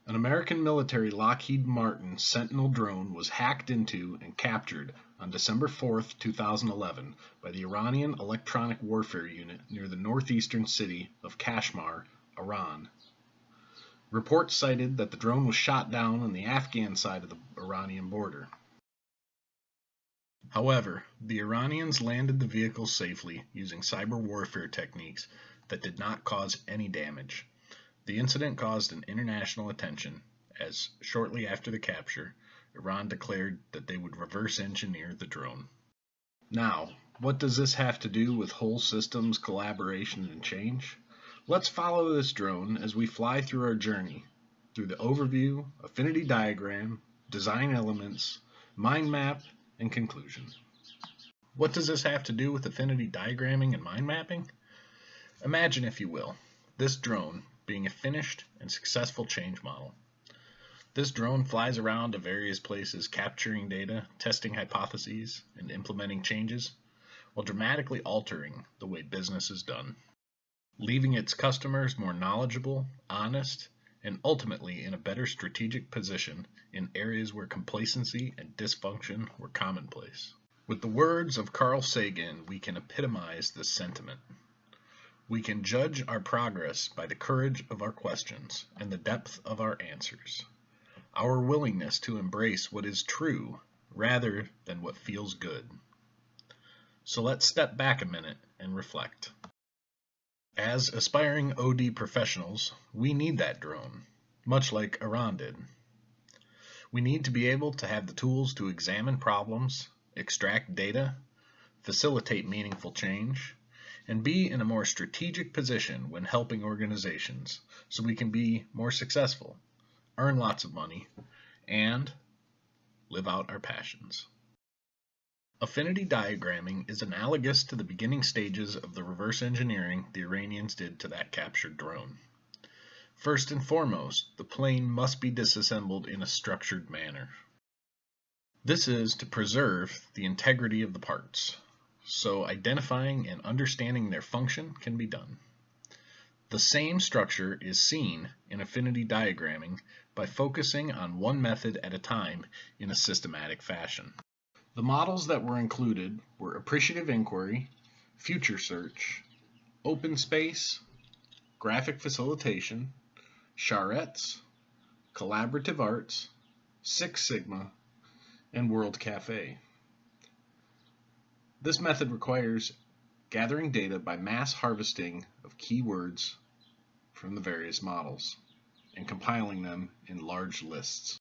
An American military Lockheed Martin Sentinel drone was hacked into and captured on December 4, 2011 by the Iranian Electronic Warfare Unit near the northeastern city of Kashmir, Iran. Reports cited that the drone was shot down on the Afghan side of the Iranian border. However, the Iranians landed the vehicle safely using cyber warfare techniques that did not cause any damage. The incident caused an international attention, as shortly after the capture, Iran declared that they would reverse engineer the drone. Now, what does this have to do with whole systems collaboration and change? Let's follow this drone as we fly through our journey, through the overview, affinity diagram, design elements, mind map, and conclusion. What does this have to do with affinity diagramming and mind mapping? Imagine, if you will, this drone being a finished and successful change model. This drone flies around to various places capturing data, testing hypotheses, and implementing changes, while dramatically altering the way business is done, leaving its customers more knowledgeable, honest, and ultimately in a better strategic position in areas where complacency and dysfunction were commonplace. With the words of Carl Sagan, we can epitomize this sentiment. We can judge our progress by the courage of our questions and the depth of our answers, our willingness to embrace what is true rather than what feels good. So let's step back a minute and reflect. As aspiring OD professionals, we need that drone, much like Iran did. We need to be able to have the tools to examine problems, extract data, facilitate meaningful change, and be in a more strategic position when helping organizations so we can be more successful, earn lots of money, and live out our passions. Affinity diagramming is analogous to the beginning stages of the reverse engineering the Iranians did to that captured drone. First and foremost, the plane must be disassembled in a structured manner. This is to preserve the integrity of the parts, so identifying and understanding their function can be done. The same structure is seen in affinity diagramming by focusing on one method at a time in a systematic fashion. The models that were included were appreciative inquiry, future search, open space, graphic facilitation, charrettes, collaborative arts, Six Sigma, and World Cafe. This method requires gathering data by mass harvesting of keywords from the various models and compiling them in large lists.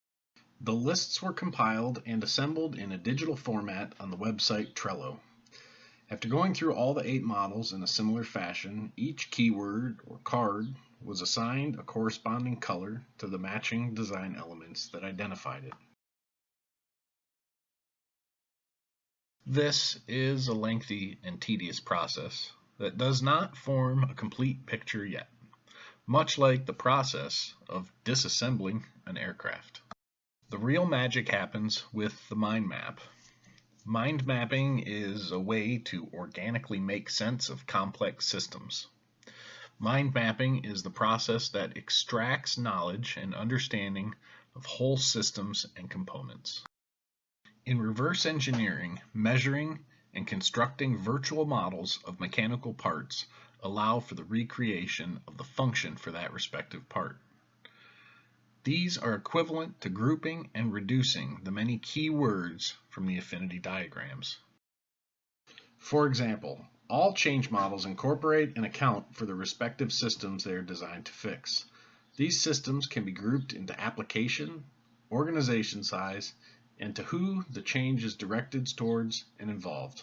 The lists were compiled and assembled in a digital format on the website Trello. After going through all the 8 models in a similar fashion, each keyword or card was assigned a corresponding color to the matching design elements that identified it. This is a lengthy and tedious process that does not form a complete picture yet, much like the process of disassembling an aircraft. The real magic happens with the mind map. Mind mapping is a way to organically make sense of complex systems. Mind mapping is the process that extracts knowledge and understanding of whole systems and components. In reverse engineering, measuring and constructing virtual models of mechanical parts allow for the recreation of the function for that respective part. These are equivalent to grouping and reducing the many key words from the affinity diagrams. For example, all change models incorporate and account for the respective systems they are designed to fix. These systems can be grouped into application, organization size, and to who the change is directed towards and involved.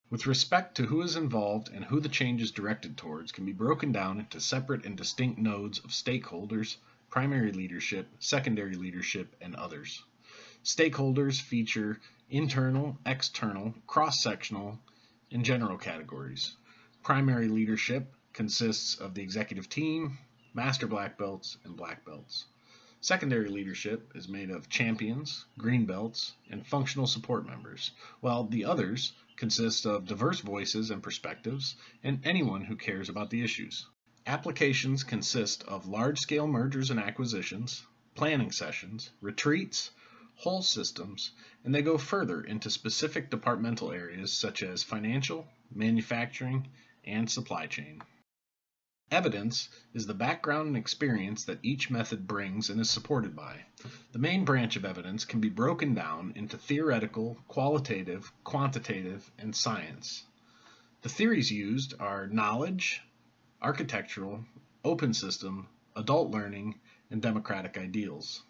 With respect to who is involved and who the change is directed towards can be broken down into separate and distinct nodes of stakeholders, primary leadership, secondary leadership, and others. Stakeholders feature internal, external, cross-sectional, and general categories. Primary leadership consists of the executive team, master black belts, and black belts. Secondary leadership is made of champions, green belts, and functional support members, while the others consist of diverse voices and perspectives, and anyone who cares about the issues. Applications consist of large-scale mergers and acquisitions, planning sessions, retreats, whole systems, and they go further into specific departmental areas such as financial, manufacturing, and supply chain. Evidence is the background and experience that each method brings and is supported by. The main branch of evidence can be broken down into theoretical, qualitative, quantitative, and science. The theories used are knowledge, architectural, open system, adult learning, and democratic ideals.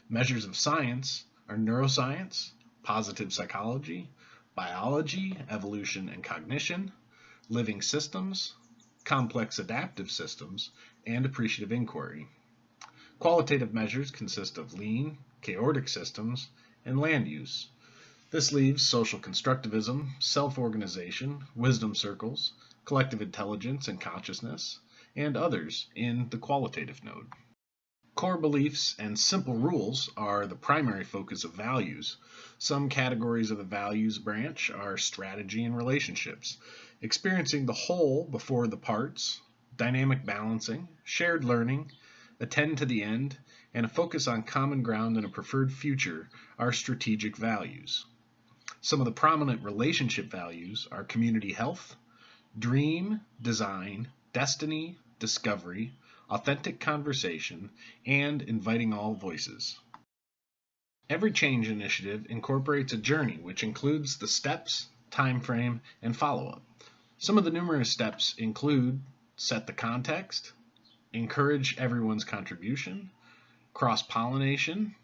Measures of science are neuroscience, positive psychology, biology, evolution and cognition, living systems, complex adaptive systems, and appreciative inquiry. Qualitative measures consist of lean, chaotic systems, and land use. This leaves social constructivism, self-organization, wisdom circles, collective intelligence and consciousness, and others in the qualitative node. Core beliefs and simple rules are the primary focus of values. Some categories of the values branch are strategy and relationships, experiencing the whole before the parts, dynamic balancing, shared learning, attend to the end, and a focus on common ground and a preferred future are strategic values. Some of the prominent relationship values are community health, dream, design, destiny, discovery, authentic conversation, and inviting all voices. Every change initiative incorporates a journey which includes the steps, time frame, and follow-up. Some of the numerous steps include set the context, encourage everyone's contribution, cross-pollination,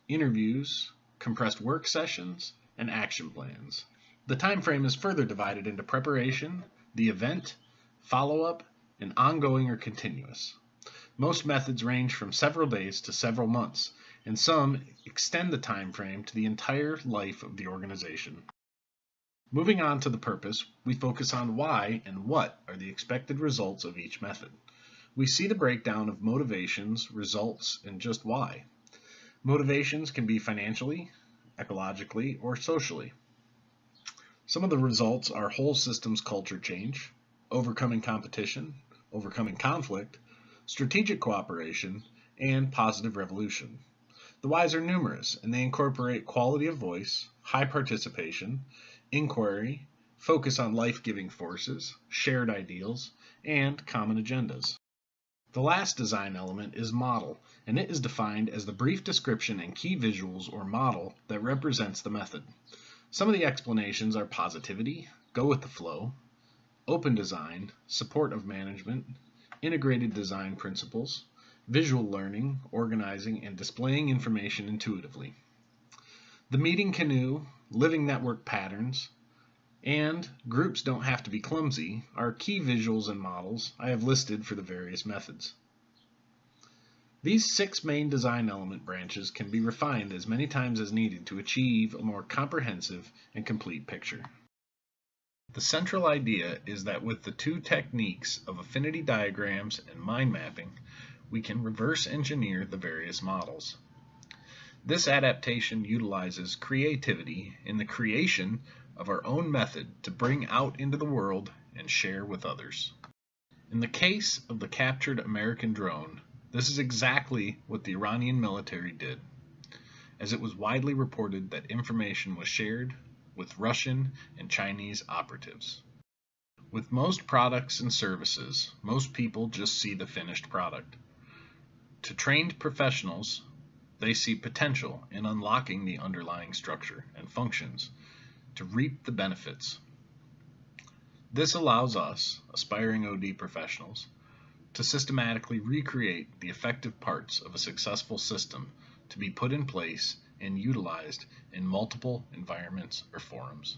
interviews, compressed work sessions, and action plans. The time frame is further divided into preparation, the event, follow-up, and ongoing or continuous. Most methods range from several days to several months, and some extend the time frame to the entire life of the organization. Moving on to the purpose, we focus on why and what are the expected results of each method. We see the breakdown of motivations, results, and just why. Motivations can be financially, ecologically, or socially. Some of the results are whole systems culture change, overcoming competition, overcoming conflict, strategic cooperation, and positive revolution. The whys are numerous, and they incorporate quality of voice, high participation, inquiry, focus on life-giving forces, shared ideals, and common agendas. The last design element is model, and it is defined as the brief description and key visuals or model that represents the method. Some of the explanations are positivity, go with the flow, open design, support of management, integrated design principles, visual learning, organizing, and displaying information intuitively. The meeting canoe, living network patterns, and groups don't have to be clumsy are key visuals and models I have listed for the various methods. These 6 main design element branches can be refined as many times as needed to achieve a more comprehensive and complete picture. The central idea is that with the 2 techniques of affinity diagrams and mind mapping, we can reverse engineer the various models. This adaptation utilizes creativity in the creation of our own method to bring out into the world and share with others. In the case of the captured American drone, this is exactly what the Iranian military did, as it was widely reported that information was shared with Russian and Chinese operatives. With most products and services, most people just see the finished product. To trained professionals, they see potential in unlocking the underlying structure and functions to reap the benefits. This allows us, aspiring OD professionals, to systematically recreate the effective parts of a successful system to be put in place and utilized in multiple environments or forums.